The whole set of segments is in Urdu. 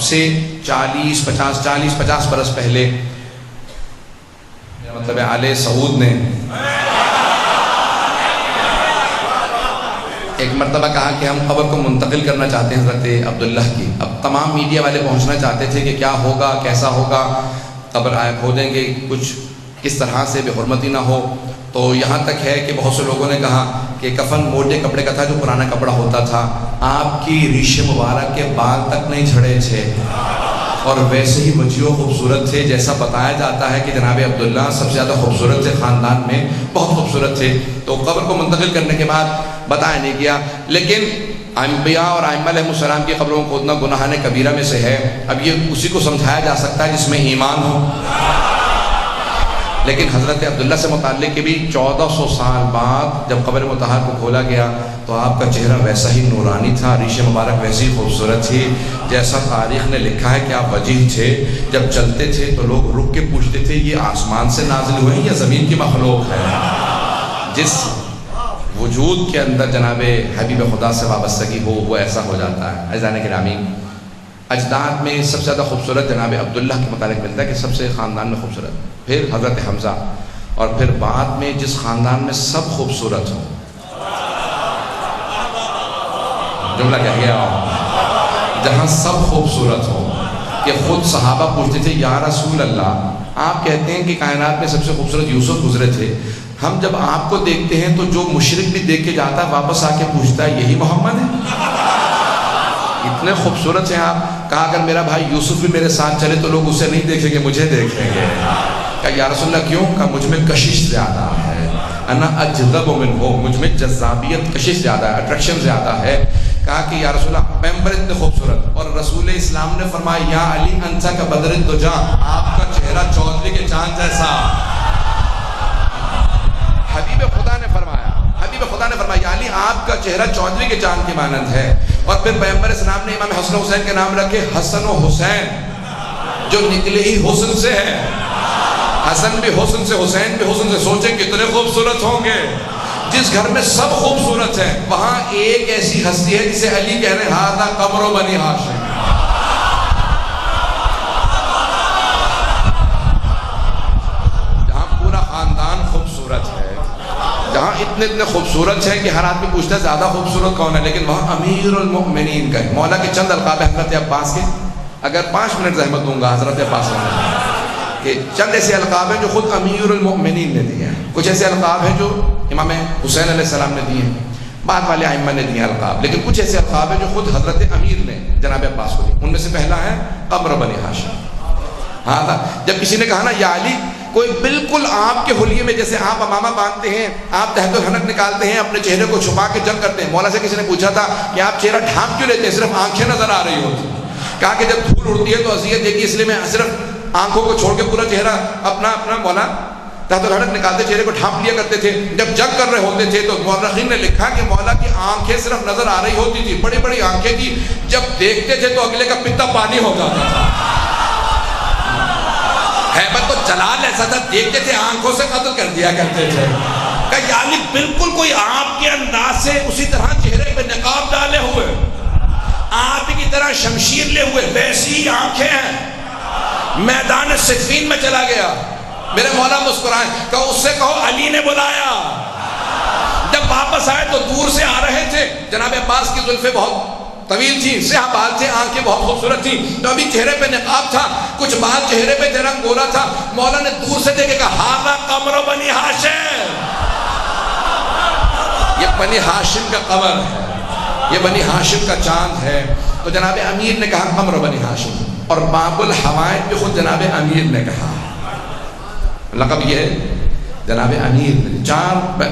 سے 40-50 برس پہلے، میرا مطلب ہے آل سعود نے ایک مرتبہ کہا کہ ہم قبر کو منتقل کرنا چاہتے ہیں حضرت عبداللہ کی. اب تمام میڈیا والے پہنچنا چاہتے تھے کہ کیا ہوگا، کیسا ہوگا، قبر کھودیں گے، کچھ کس طرح سے بے حرمتی نہ ہو. تو یہاں تک ہے کہ بہت سے لوگوں نے کہا کہ کفن موٹے کپڑے کا تھا، جو پرانا کپڑا ہوتا تھا. آپ کی ریش مبارک کے بال تک نہیں جھڑے تھے اور ویسے ہی بچی و خوبصورت تھے. جیسا بتایا جاتا ہے کہ جناب عبداللہ سب سے زیادہ خوبصورت تھے، خاندان میں بہت خوبصورت تھے. تو قبر کو منتقل کرنے کے بعد بتایا نہیں گیا. لیکن انبیاء اور ائمہ علیہ السلام کی قبروں کو کھودنا گناہان کبیرہ میں سے ہے. اب یہ اسی کو سمجھایا جا سکتا ہے جس میں ایمان ہو. لیکن حضرت عبداللہ سے متعلق کہ بھی 1400 سال بعد جب قبر مطہر کو کھولا گیا تو آپ کا چہرہ ویسا ہی نورانی تھا، ریش مبارک ویسی ہی خوبصورت تھی جیسا تاریخ نے لکھا ہے کہ آپ وجیح تھے. جب چلتے تھے تو لوگ رک کے پوچھتے تھے یہ آسمان سے نازل ہوئے ہیں یا زمین کی مخلوق ہے. جس وجود کے اندر جناب حبیب خدا سے وابستگی ہو وہ ایسا ہو جاتا ہے. عزیزان گرامی، اجداد میں سب سے زیادہ خوبصورت جناب عبداللہ کے متعلق ملتا ہے کہ سب سے خاندان میں خوبصورت، پھر حضرت حمزہ، اور پھر بعد میں جس خاندان میں سب خوبصورت ہوں. جملہ کہہ گیا، جہاں سب خوبصورت ہوں کہ خود صحابہ پوچھتے تھے یا رسول اللہ، آپ کہتے ہیں کہ کائنات میں سب سے خوبصورت یوسف گزرے تھے، ہم جب آپ کو دیکھتے ہیں تو جو مشرک بھی دیکھ کے جاتا ہے واپس آ کے پوچھتا ہے یہی محمد ہے؟ اتنے خوبصورت ہیں آپ. کہا اگر میرا بھائی یوسف بھی میرے ساتھ چلے تو لوگ اسے نہیں دیکھیں گے، مجھے دیکھیں گے. کہا یا رسول اللہ کیوں؟ کہا مجھ میں کشش زیادہ ہے، انا اجذب منہ، مجھ میں جذابیت، کشش زیادہ ہے، اٹریکشن زیادہ ہے. کہا کہ یا رسول اللہ پیغمبر اتنے خوبصورت، اور رسول اسلام نے فرمایا یا علی انت کا بدر الدجا، آپ کا چہرہ چودھری کے چاند جیسا. حبیب خدا نے فرمایا یا علی آپ کا چہرہ چودھری کے چاند کی مانند ہے. اور پھر پیغمبر اسلام نے امام حسن و حسین کے نام رکھے حسن و حسین، جو نکلے ہی حسن سے ہے. حسن بھی حسن سے، حسین بھی حسن سے. سوچیں کتنے خوبصورت ہوں گے. جس گھر میں سب خوبصورت ہیں وہاں ایک ایسی ہستی ہے جسے علی کہہ رہے ہیں ہذا قمر بنی ہاشم. جہاں پورا خاندان خوبصورت ہے، جہاں اتنے خوبصورت ہیں کہ ہر آدمی پوچھتا ہے زیادہ خوبصورت کون ہے، لیکن وہاں امیر المؤمنین کا ہے. مولا کے چند القاب ہیں حضرت عباس کے، اگر 5 منٹ زحمت دوں گا حضرت عباس کہ چند ایسے القاب ہیں جو خود امیر المؤمنین نے دیے ہیں. کچھ ایسے القاب ہیں جو امام حسین علیہ السلام نے دیے ہیں، بعد والے ائمہ نے دیے القاب. لیکن کچھ ایسے القاب ہیں جو خود حضرت امیر نے جناب عباس کو دیے. ان میں سے پہلا ہے قمر بنی ہاشم. ہاں تھا جب کسی نے کہا نا یا علی، کوئی بالکل آپ کے حلیے میں جیسے آپ امامہ باندھتے ہیں، آپ تحت الحنک نکالتے ہیں، اپنے چہرے کو چھپا کے جنگ کرتے ہیں. مولا سے کسی نے پوچھا تھا کہ آپ چہرہ ڈھانپ کیوں لیتے ہیں، صرف آنکھیں نظر آ رہی ہوتی. کہا کہ جب دھول اڑتی ہے تو اذیت دیکھی، اس لیے میں صرف آنکھوں کو چھوڑ کے پورا چہرہ اپنا مولا تحت الحنک نکالتے چہرے کو ڈھانپ لیا کرتے تھے. جب جنگ کر رہے ہوتے تھے تو مورخین نے لکھا کہ مولا کی آنکھیں صرف نظر آ رہی ہوتی تھی، بڑی بڑی آنکھیں تھی. جب دیکھتے تھے تو اگلے کا پتا پانی ہو جاتا تھا. ہیبت و جلال ایسا تھا، دیکھتے تھے آنکھوں سے قتل کر دیا کرتے تھے. کہ یعنی بالکل کوئی آپ کے انداز سے اسی طرح چہرے پہ نقاب ڈالے ہوئے، آپ کی طرح شمشیر لے ہوئے، ویسی آنکھیں ہیں. میدان صفین میں چلا گیا، میرے مولا مسکرائے، کہ اس سے کہو علی نے بلایا. جب واپس آئے تو دور سے آ رہے تھے. جناب عباس کی زلفیں بہت طویل تھی، سیاہ بال تھے، آنکھیں بہت خوبصورت تھی. تو ابھی چہرے پہ نقاب تھا، کچھ بال چہرے پہ رنگ گولا تھا. مولا نے دور سے دیکھے کہا ھذا قمر بنی ہاشم، یہ بنی ہاشم کا قمر ہے، یہ بنی ہاشم کا چاند ہے. تو جناب امیر نے کہا قمر بنی ہاشم، اور باب الحوائج بھی خود جناب امیر نے کہا. لقب یہ ہے جناب امیر. 4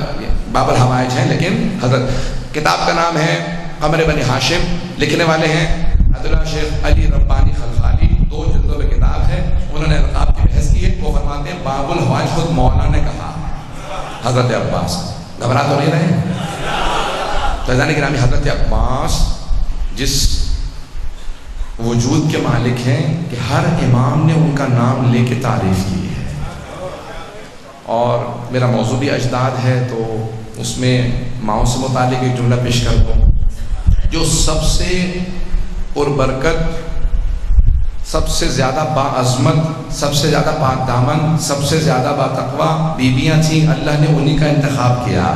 باب الحوائج ہیں، لیکن حضرت کتاب کا نام ہے قمر بنی ہاشم. لکھنے والے ہیں عبداللہ شیخ علی ربانی خلخالی، 2 جلدوں میں کتاب ہے. انہوں نے القاب کی بحث کی ہے. وہ فرماتے ہیں باب الحوائج خود مولا نے کہا حضرت عباس. گھبرا تو نہیں رہے؟ تو عزیزان گرامی، حضرت عباس جس وجود کے مالک ہیں کہ ہر امام نے ان کا نام لے کے تعریف کی ہے. اور میرا موضوع بھی اجداد ہے تو اس میں ماؤں سے متعلق ایک جملہ پیش کر دوں. جو سب سے پربرکت سب سے زیادہ باعظمت، سب سے زیادہ پاک دامن، سب سے زیادہ باتقویٰ بیویاں تھیں، اللہ نے انہی کا انتخاب کیا۔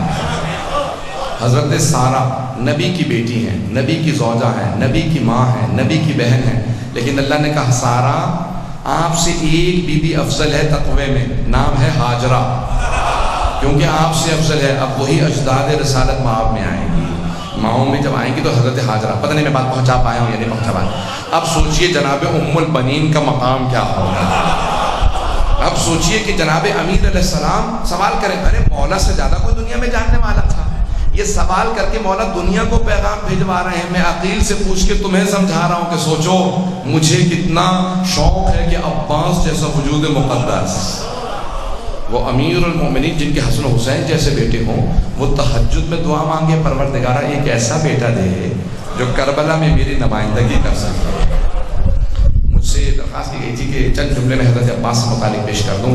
حضرت سارہ نبی کی بیٹی ہیں، نبی کی زوجہ ہیں، نبی کی ماں ہیں، نبی کی بہن ہیں، لیکن اللہ نے کہا سارہ آپ سے ایک بی بی افضل ہے تقوی میں، نام ہے ہاجرہ، کیونکہ آپ سے افضل ہے۔ اب وہی اجداد رسالت ماں میں آئیں گی، ماؤں میں جب آئیں گی تو حضرت ہاجرہ، پتہ نہیں میں بات پہنچا پایا ہوں یا نہیں پہنچا پایا۔ اب سوچئے جناب ام البنین کا مقام کیا ہوگا۔ اب سوچئے کہ جناب امیر علیہ السلام سوال کریں، ارے مولا سے زیادہ کوئی دنیا میں جاننے والا تھا؟ یہ سوال کر کے مولا دنیا کو پیغام بھیجوا رہے ہیں۔ میں عقیل سے پوچھ کے تمہیں سمجھا رہا ہوں کہ سوچو مجھے کتنا شوق ہے کہ عباس جیسا وجود مقدس، وہ امیر المومنین جن کے حسن و حسین جیسے بیٹے ہوں، وہ تہجد میں دعا مانگے پروردگارہ ایک ایسا بیٹا دے جو کربلا میں میری نمائندگی کر سکے۔ مجھ سے درخواست کی گئی تھی کہ چند جملے میں حضرت عباس سے متعلق پیش کر دوں۔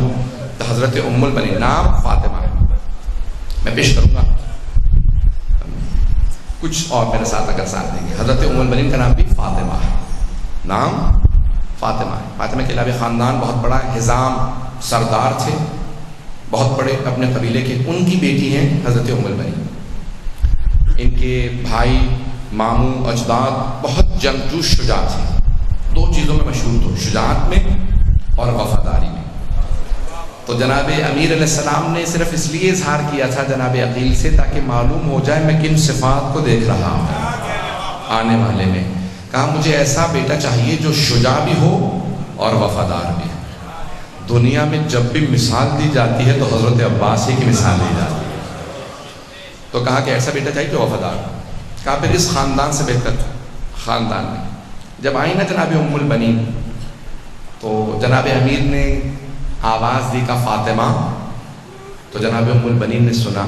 تو حضرت ام البنین، نام فاطمہ ہے، میں پیش کروں گا کچھ اور میرے ساتھ اگر ساتھ دیں گے۔ حضرت ام البنین کا نام بھی فاطمہ ہے، نام فاطمہ ہے۔ فاطمہ کے علاوہ خاندان بہت بڑا، حزام سردار تھے بہت بڑے اپنے قبیلے کے، ان کی بیٹی ہیں حضرت ام البنین۔ ان کے بھائی ماموں اجداد بہت جنگجو شجاع تھے، دو چیزوں میں مشہور تھے، شجاعت میں اور وفاداری میں۔ تو جناب امیر علیہ السلام نے صرف اس لیے اظہار کیا تھا جناب عقیل سے تاکہ معلوم ہو جائے میں کن صفات کو دیکھ رہا ہوں آنے والے میں۔ کہا مجھے ایسا بیٹا چاہیے جو شجاع بھی ہو اور وفادار بھی ہو۔ دنیا میں جب بھی مثال دی جاتی ہے تو حضرت عباس ہی کی مثال دی جاتی ہے، تو کہا کہ ایسا بیٹا چاہیے جو وفادار ہو۔ کہا پھر اس خاندان سے بہتر خاندان میں جب آئی نا جناب ام البنین تو جناب امیر نے آواز دی کا فاطمہ، تو جناب ام البنین نے سنا،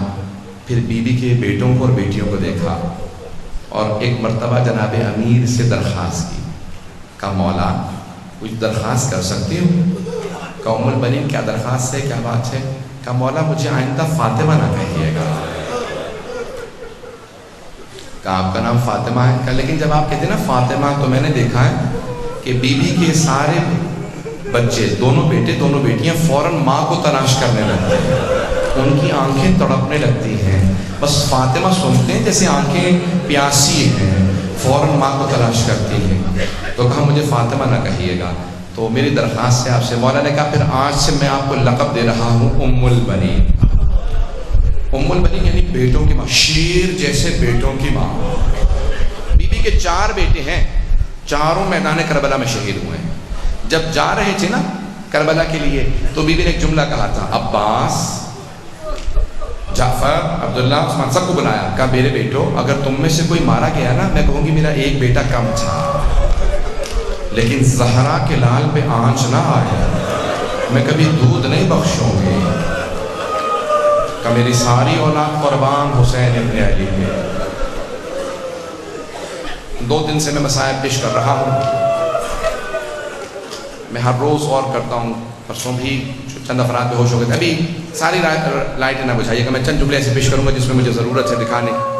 پھر بیوی کے بیٹوں کو اور بیٹیوں کو دیکھا اور ایک مرتبہ جناب امیر سے درخواست کی، کہا مولا کچھ درخواست کر سکتی ہوں؟ کہا ام البنین کیا درخواست ہے، کیا بات ہے؟ کہا مولا مجھے آئندہ فاطمہ نہ کہیے گا۔ کہا آپ کا نام فاطمہ ہے؟ کہا لیکن جب آپ کہتے ہیں نا فاطمہ تو میں نے دیکھا ہے کہ بیوی کے سارے بچے، دونوں بیٹے دونوں بیٹیاں فوراً ماں کو تلاش کرنے لگتے ہیں، ان کی آنکھیں تڑپنے لگتی ہیں، بس فاطمہ سنتے ہیں جیسے آنکھیں پیاسی ہیں، فوراً ماں کو تلاش کرتی ہیں۔ تو کہا مجھے فاطمہ نہ کہیے گا، تو میری درخواست ہے آپ سے۔ مولا نے کہا پھر آج سے میں آپ کو لقب دے رہا ہوں ام البنین۔ ام البنین یعنی بیٹوں کی ماں، شیر جیسے بیٹوں کی ماں۔ بیوی کے 4 بیٹے ہیں، چاروں میدان کربلا میں شہید ہوئے ہیں۔ جب جا رہے تھے نا کربلا کے لیے تو بیوی نے ایک جملہ کہا تھا، عباس، جعفر، عبداللہ، عثمان، سب کو بلایا، کہا میرے بیٹو اگر تم میں سے کوئی مارا گیا نا میں کہوں گی میرا ایک بیٹا کم تھا، لیکن زہرا کے لال پہ آنچ نہ آئے، میں کبھی دودھ نہیں بخشوں گی، کہ میری ساری اولاد قربان حسین ابن علی کے۔ 2 دن سے میں مسائل پیش کر رہا ہوں، میں ہر روز اور کرتا ہوں، پرسوں بھی چند افراد بے ہوش ہو گئے تھے، ابھی ساری لائٹیں نہ بجھائیے گا، میں چند جملے ایسے پیش کروں گا جس میں مجھے ضرورت ہے دکھانے کی۔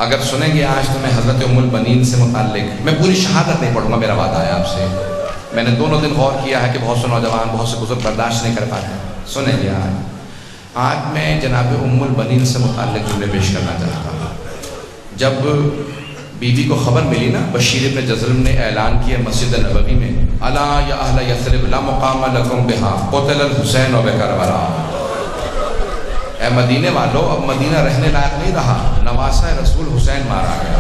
اگر سنیں گے آج تو میں حضرت ام البنین سے متعلق، میں پوری شہادت نہیں پڑھوں گا، میرا وعدہ ہے آپ سے۔ میں نے دونوں دن غور کیا ہے کہ بہت سے نوجوان بہت سے بزرگ برداشت نہیں کر پاتے، سنیں گے آج میں جناب ام البنین سے متعلق جملے پیش کرنا چاہتا ہوں۔ جب بیوی کو خبر ملی نا، بشیر ابن جزلم نے اعلان کیا مسجد نبوی میں، الا یا اہل یثرب لا مقام لکم بہا قتل الحسین بکربلا، اے مدینے والو اب مدینہ رہنے لائق نہیں رہا، نواسہ رسول حسین مارا گیا۔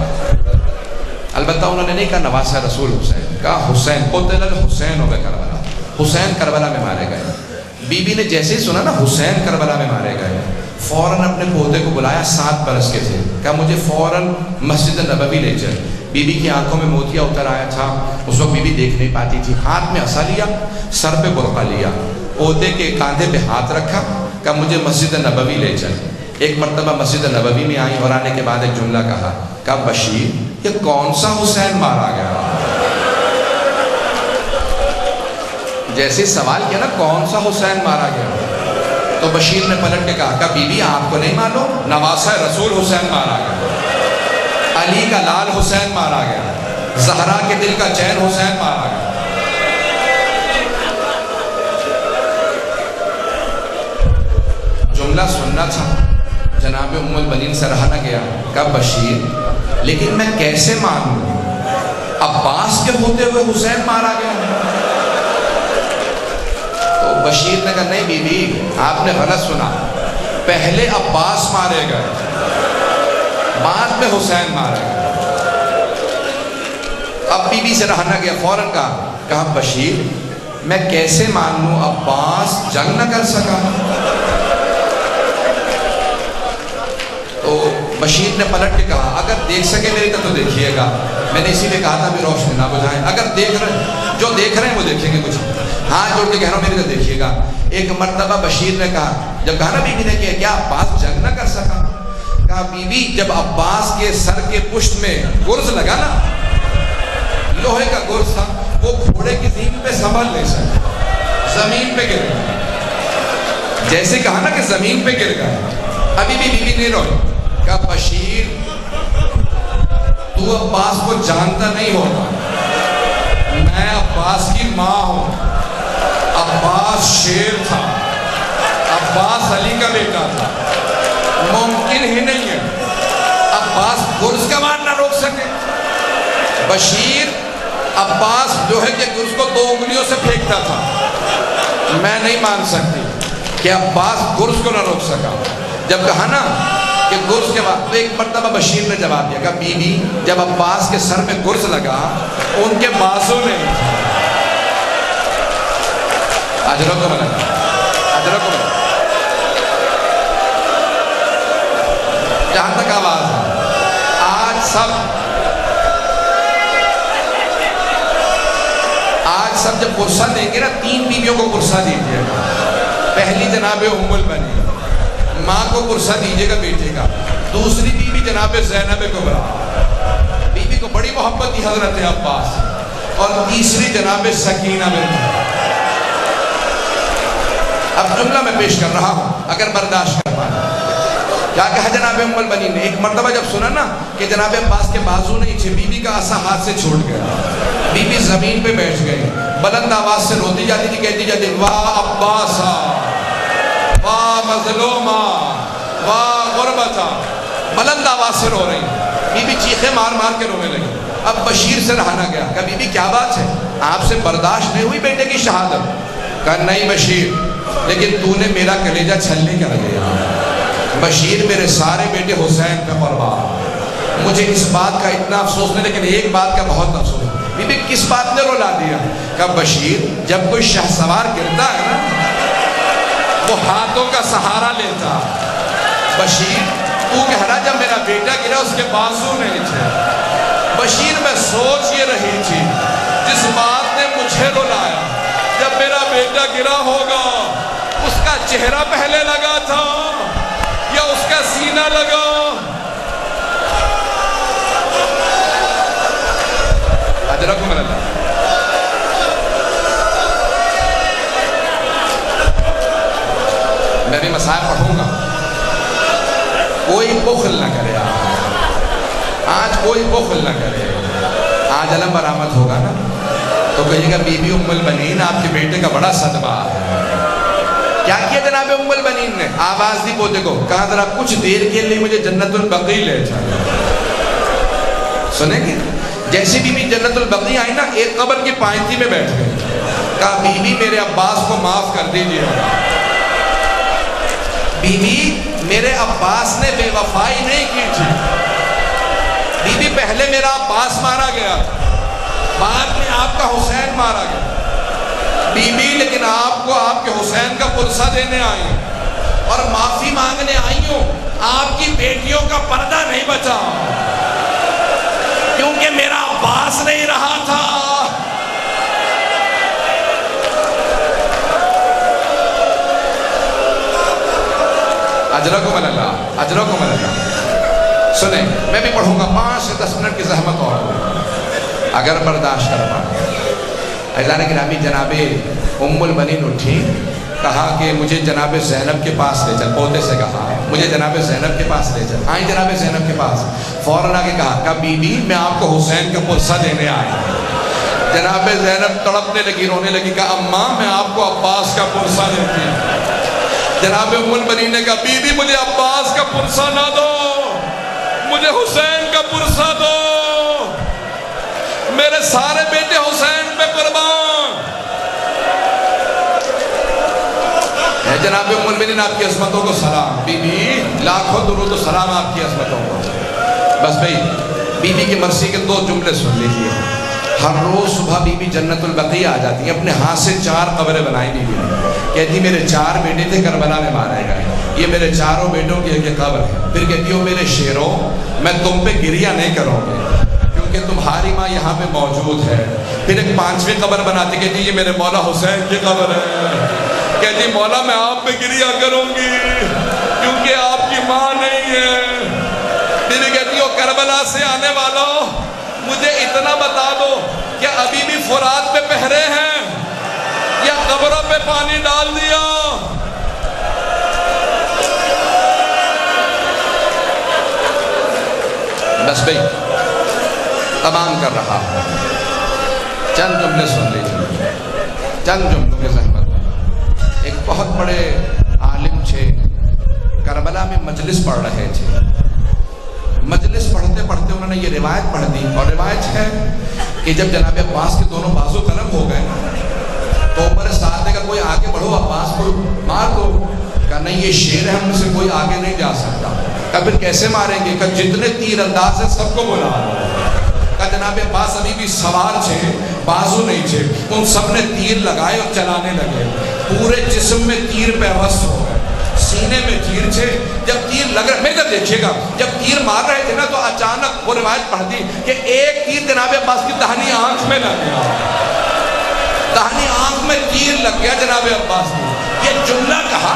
البتہ انہوں نے نہیں کہا نواسہ رسول حسین، کہا حسین، قتل الحسین بکربلا، حسین کربلا میں مارے گئے۔ بیوی نے جیسے ہی سنا نا حسین کربلا میں مارے گئے، فوراً اپنے پوتے کو بلایا، 7 برس کے تھے، کہا مجھے فوراً مسجد نبوی لے چل۔ بیوی کی آنکھوں میں موتیا اتر آیا تھا، اس وقت بیوی دیکھ نہیں پاتی تھی، ہاتھ میں عصا لیا، سر پہ برقع لیا، پوتے کے کاندھے پہ ہاتھ رکھا، کہا مجھے مسجد نبوی لے چل۔ ایک مرتبہ مسجد نبوی میں آئی اور آنے کے بعد ایک جملہ کہا بشیر یہ کون سا حسین مارا گیا؟ جیسے سوال کیا نا کون سا حسین مارا گیا، تو بشیر نے پلٹ کے کہا بی بی آپ کو نہیں معلوم، نواسہ رسول حسین مارا گیا، علی کا لال حسین مارا گیا۔ زہرا کے دل کا چین حسین مارا گیا۔ جملہ سننا تھا، جناب ام البنین سے رہا نہ گیا۔ کہا بشیر لیکن میں کیسے مانوں، عباس کے ہوتے ہوئے حسین مارا گیا؟ تو بشیر نے کہا نہیں بی بی آپ نے غلط سنا، پہلے عباس مارے گئے بعد میں حسین مارے گئے۔ اب بی بی سے رہا نہ گیا، فوراً کہا بشیر میں کیسے مان لوں عباس جنگ نہ کر سکا؟ تو بشیر نے پلٹ کے کہا اگر دیکھ سکے میری طرف تو دیکھیے گا، میں نے اسی لیے کہا تھا بھی روشنی نہ بجھائیں، اگر جو دیکھ رہے ہیں وہ دیکھیں گے، کچھ ہاں جوڑ کے کہہ رہا ہوں میری طرف دیکھیے گا۔ ایک مرتبہ بشیر نے کہا، جب کہا نا بی بی نے کیا عباس جنگ نہ کر سکا؟ کہا بی بی جب عباس کے سر کے پشت میں گرز لگا نا، لوہے کا گرز تھا، وہ گھوڑے کی زمین پہ سنبھل نہیں سکا، زمین پہ گر گیا۔ جیسے کہا نا کہ زمین پہ گر گیا، ابھی بھی بی بی نہیں روئی۔ کہا بشیر تو عباس کو جانتا نہیں ہوگا، میں عباس کی ماں ہوں، عباس شیر تھا، عباس علی کا بیٹا تھا، ممکن ہی نہیں ہے عباس گرز کا وار نہ روک سکے۔ بشیر عباس لوہے کے گرز کو 2 انگلیوں سے پھینکتا تھا، میں نہیں مان سکتی کہ عباس گرز کو نہ روک سکا۔ جب کہا نا کہ گرز کے بعد، تو ایک مرتبہ بشیر نے جواب دیا، کہا بی بی جب عباس کے سر میں گرز لگا ان کے بازو نہیں تھا۔ اجروں کو ملا، اجروں کو ملا، جہاں تک آواز ہے۔ آج سب جب قرصہ دیں گے نا 3 بیویوں کو قرصہ دیجیے گا۔ پہلی جناب ام البنین ماں کو قرصہ دیجیے گا بیٹے کا، دوسری بیوی جناب زینب کبریٰ، بیوی کو بڑی محبت تھی حضرت عباس، اور تیسری جناب سکینہ بنت۔ اب جملہ میں پیش کر رہا ہوں اگر برداشت کر پائیں۔ کیا کہا جناب ام البنین نے؟ ایک مرتبہ جب سنا نا کہ جناب عباس کے بازو نہیں تھے، بی بی کا عصا ہاتھ سے چھوٹ گیا، بی بی زمین پہ بیٹھ گئی، بلند آواز سے روتی جاتی تھی، کہتی جاتی واہ عباسا، واہ مظلومہ، واہ غربتا، بلند آواز سے رو رہی، بی بی چیخیں مار مار کے رونے لگی۔ اب بشیر سے رہا نہ گیا، کہا بی بی کیا بات ہے، آپ سے برداشت نہیں ہوئی بیٹے کی شہادت؟ کہا نہیں بشیر لیکن تو نے میرا کلیجہ چھلنی کر دیا۔ بشیر میرے سارے بیٹے حسین پہ قربان، مجھے اس بات کا اتنا افسوس نہیں لیکن ایک بات کا بہت افسوس۔ بی بی کس بات نے رلا دیا؟ کہا بشیر جب کوئی شہ سوار گرتا ہے نا وہ ہاتھوں کا سہارا لیتا۔ بشیر تو کہہ رہا جب میرا بیٹا گرا اس کے بازو نہیں تھے۔ بشیر میں سوچ یہ رہی تھی جس بات نے مجھے رلایا، جب میرا بیٹا گرا ہوگا اس کا چہرہ پہلے لگا تھا یا اس کا سینہ لگا؟ اجرکم اللہ۔ میں بھی مسائل پڑھوں گا، کوئی بخل نہ کرے، آج کوئی بخل نہ کرے۔ آج علم برآمد ہوگا نا تو کہیے گا بی بی ام البنین آپ کے بیٹے کا بڑا صدقہ ہے۔ کیا کیا جناب ام البنین نے؟ آواز دی پوتے کو، کہا ذرا کچھ دیر کے لیے مجھے جنت البقیع لے جائے۔ سنیں گے جیسے بی بی جنت البقیع آئی نا ایک قبر کی پائنتی میں بیٹھ گئی، کہا بی بی میرے عباس کو معاف کر دیجئے۔ بی بی میرے عباس نے بے وفائی نہیں کی تھی، بی بی پہلے میرا عباس مارا گیا بعد میں آپ کا حسین مارا گیا۔ بی بی لیکن آپ کو آپ کے حسین کا پرسہ دینے آئی ہوں اور معافی مانگنے آئی ہوں، آپ کی بیٹیوں کا پردہ نہیں بچا کیونکہ میرا عباس نہیں رہا تھا۔ اجرکم اللہ، اجرکم اللہ۔ سنیں میں بھی پڑھوں گا 5 سے 10 منٹ کی زحمت اور اگر برداشت کر پائیں۔ عزیزان گرامی جناب ام البنین اٹھی، کہا کہ مجھے جناب زینب کے پاس لے چل، پوتے سے کہا مجھے جناب زینب کے پاس لے چل۔ آئیں جناب زینب کے پاس، فوراً آگے کہا بی بی میں آپ کو حسین کا پرسہ دینے آئی ہوں۔ جناب زینب تڑپنے لگی، رونے لگی، کہا اماں میں آپ کو عباس کا پرسہ دیتی ہوں۔ جناب ام البنین نے کہا بی بی مجھے عباس کا پرسہ نہ دو، مجھے حسین کا پرسہ دو، میرے سارے بیٹے حسین پہ قربان۔ جناب ام المؤمنین آپ کی عظمتوں کو سلام، بی بی لاکھوں درود و سلام آپ کی عظمتوں کو۔ بس بھئی بی بی کی مرضی کے 2 جملے سن لیجیے۔ ہر روز صبح بی بی جنت البقیع آ جاتی ہیں، اپنے ہاتھ سے 4 قبریں بنائی بی بی نے، کہتی میرے 4 بیٹے تھے کربلا میں مارے گئے، یہ میرے 4 بیٹوں کی ایک قبر ہے۔ پھر کہتی ہو میرے شیروں میں تم پہ گریہ نہیں کروں گی کیونکہ تمہاری ماں یہاں پہ موجود ہے۔ پھر ایک 5ویں قبر بناتی، کہتی یہ میرے مولا حسین کی قبر ہے، کہتی مولا میں آپ پہ گریہ کروں گی کیونکہ آپ کی ماں نہیں ہے۔ پھر کہتی ہو کربلا سے آنے والوں مجھے اتنا بتا دو کہ ابھی بھی فرات پہ پہرے ہیں یا قبروں پہ پانی ڈال دیا؟ بس بھئی تمام کر رہا ہوں، چند جملے سن لیجیے، چند جملوں کے زحمت۔ ایک بہت بڑے عالم تھے، کربلا میں مجلس پڑھ رہے تھے، مجلس پڑھتے پڑھتے انہوں نے یہ روایت پڑھ دی، اور روایت ہے کہ جب جناب عباس کے دونوں بازو قلم ہو گئے تو اوپر ساتھ نے کہا کوئی آگے بڑھو، عباس کو مار دو۔ کہا نہیں یہ شیر ہے، ہم سے کوئی آگے نہیں جا سکتا۔ کہا پھر کیسے ماریں گے؟ کہا جتنے تیر انداز ہیں سب کو بلا دو۔ کہا جناب عباس ابھی بھی سوار تھے، بازو نہیں تھے، ان سب نے تیر لگائے اور چلانے لگے، پورے جسم میں تیر پیوست ہو گئے، سینے میں تیر تھے۔ جب تیر لگ رہے، میرے دیکھیے گا، جب تیر مار رہے تھے نا تو اچانک وہ روایت پڑھ دی کہ ایک تیر جناب عباس کی داہنی آنکھ میں لگ گیا، داہنی آنکھ میں تیر لگ گیا جناب عباس نے۔ یہ جملہ کہا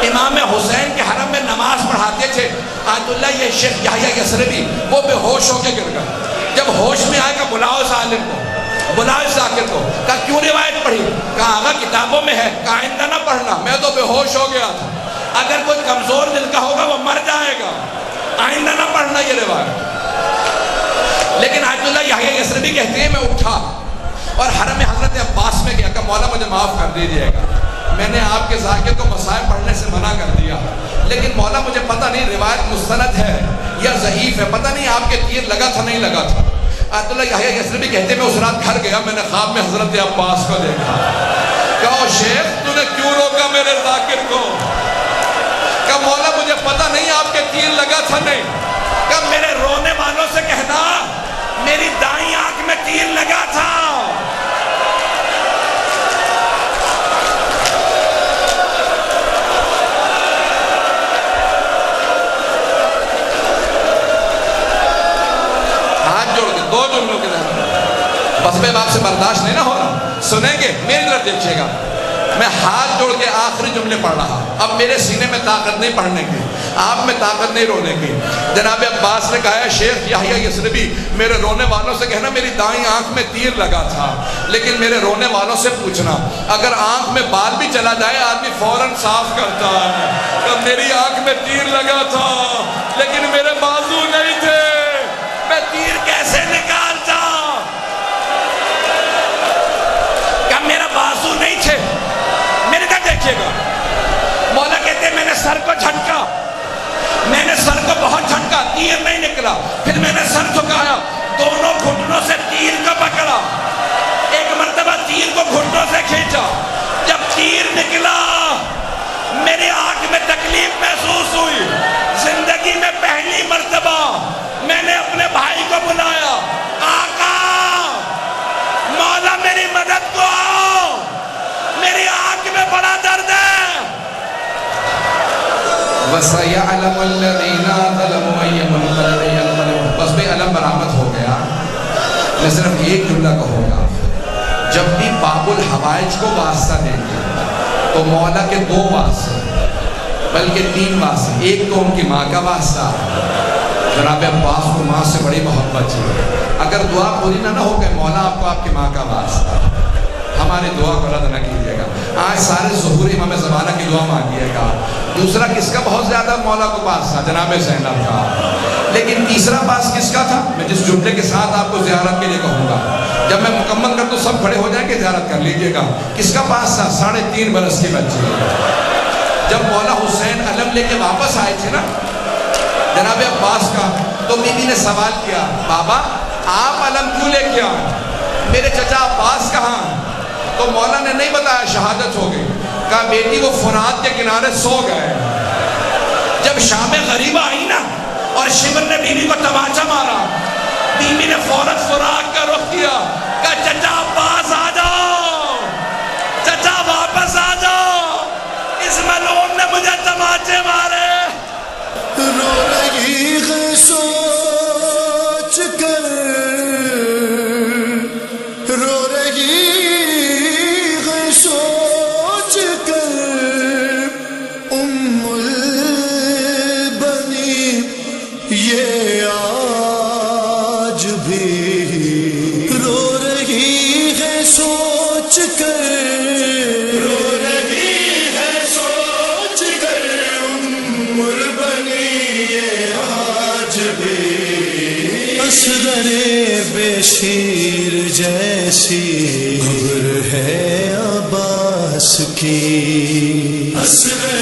امام حسین کے حرم میں نماز پڑھاتے تھے آیت اللہ یہ شیخ یحییٰ یثربی، وہ بے ہوش ہو کے گر گئے۔ جب ہوش میں آئے کہ بلاؤ اس عالم کو، بلاؤ اس ذاکر کو۔ کہا کیوں روایت پڑھی؟ کہا آغا کتابوں میں ہے، کہا آئندہ نہ پڑھنا، میں تو بے ہوش ہو گیا تھا، اگر کوئی کمزور دل کا ہوگا وہ مر جائے گا، آئندہ نہ پڑھنا یہ روایت۔ لیکن آیت اللہ یحییٰ یثربی کہتے ہیں میں اٹھا اور حرم حضرت عباس میں گیا کہ مولا مجھے معاف کر دیجیے گا، میں نے آپ کے ذاکر کو مصائب پڑھنے سے منع کر دیا، لیکن مولا مجھے پتہ نہیں روایت مستند ہے یا ضعیف ہے، پتہ نہیں آپ کے تیر لگا تھا نہیں لگا تھا۔ آیت اللہ یحییٰ یثربی کہتے ہیں میں اس رات گھر گیا، میں نے خواب میں حضرت عباس کو دیکھا۔ کہا شیخ تو نے کیوں روکا میرے ذاکر کو؟ کہا مولا مجھے پتہ نہیں آپ کے تیر لگا تھا نہیں۔ کہا میرے رونے والوں سے کہنا میری دائیں آنکھ میں تیر لگا تھا۔ دو جملوں کے ذہن بس میں آپ سے برداشت نہیں نہ ہو رہا، سنیں گے میری طرف دیکھیے گا۔ میں ہاتھ جوڑ کے آخری جملے پڑھ رہا، اب میرے سینے میں طاقت نہیں پڑھنے کی، آپ میں طاقت نہیں رونے کی۔ جناب عباس نے کہا شیخ یحییٰ یثربی میرے رونے والوں سے کہنا میری دائیں آنکھ میں تیر لگا تھا، لیکن میرے رونے والوں سے پوچھنا اگر آنکھ میں بال بھی چلا جائے آدمی فوراً صاف کرتا ہے کہ میری آنکھ میں تیر لگا تھا لیکن میرے بازو نہیں تھے، میں تیر کیسے نکالتا؟ کیا میرا بازو نہیں تھے؟ میرے طرف دیکھیے گا، مولا کہتے ہیں میں نے سر کو جھٹکا، میں نے سر کو بہت جھٹکا، تیر نہیں نکلا، پھر میں نے سر جھکایا، دونوں گھٹنوں سے تیر کو پکڑا، ایک مرتبہ تیر کو گھٹنوں سے کھینچا، جب تیر نکلا میری آنکھ میں تکلیف محسوس ہوئی، زندگی میں پہلی مرتبہ میں نے اپنے بھائی کو بلایا، آقا مولا میری مدد کو آؤ، میری آنکھ میں بڑا درد ہے۔ وَسَيَعْلَمُ الَّذِينَ ظَلَمُوا أَيَّ مُنقَلَبٍ يَنقَلِبُونَ۔ بس میں علم برآمد ہو گیا، میں صرف ایک جملہ کہوں گا، جب بھی باب الحوائج کو واسطہ دیں گے تو مولا کے 2 واسطے بلکہ 3 واسطے، ایک تو ان کی ماں کا واسطہ، جناب عباس کو ماں سے بڑی محبت تھی. اگر دعا پوری نہ ہو کہ مولا آپ کو آپ کی ماں کا واسطہ ہماری دعا کو رد نہ کیجیے گا. آج سارے ظہور امام زمانہ کی دعا مانگیے گا. دوسرا کس کا بہت زیادہ مولا کو پاس تھا؟ جناب زینب کا. لیکن تیسرا پاس کس کا تھا؟ میں جس جملے کے ساتھ آپ کو زیارت کے لیے کہوں گا، جب میں مکمل کر تو سب کھڑے ہو جائیں کہ زیارت کر لیجیے گا. کس کا پاس تھا؟ 3.5 برس کی بچی. جب مولا حسین علم لے کے واپس آئے تھے نا جناب عباس کا، تو بی بی نے سوال کیا، بابا آپ علم کیوں لے کے آئے؟ میرے چچا عباس کہاں؟ تو مولا نے نہیں بتایا، شہادت ہو گئی. کہا بیٹی وہ فرات کے کنارے سو گئے. جب شام غریبہ آئی نا اور شمر نے بی بی کو تماچا مارا، بی بی نے فوراً فرات کا رخ کیا. کہا چچا عباس آ جاؤ، چچا واپس آ جاؤ، اس ملعون نے مجھے تماچے مارے. رو رہی ہے سوچ کر، رو رہی ہے سوچ کر، ام البنی یہ آج بھی رو رہی ہے سوچ کر، اصغر بے شیر جیسی خبر ہے عباس کی. اصغر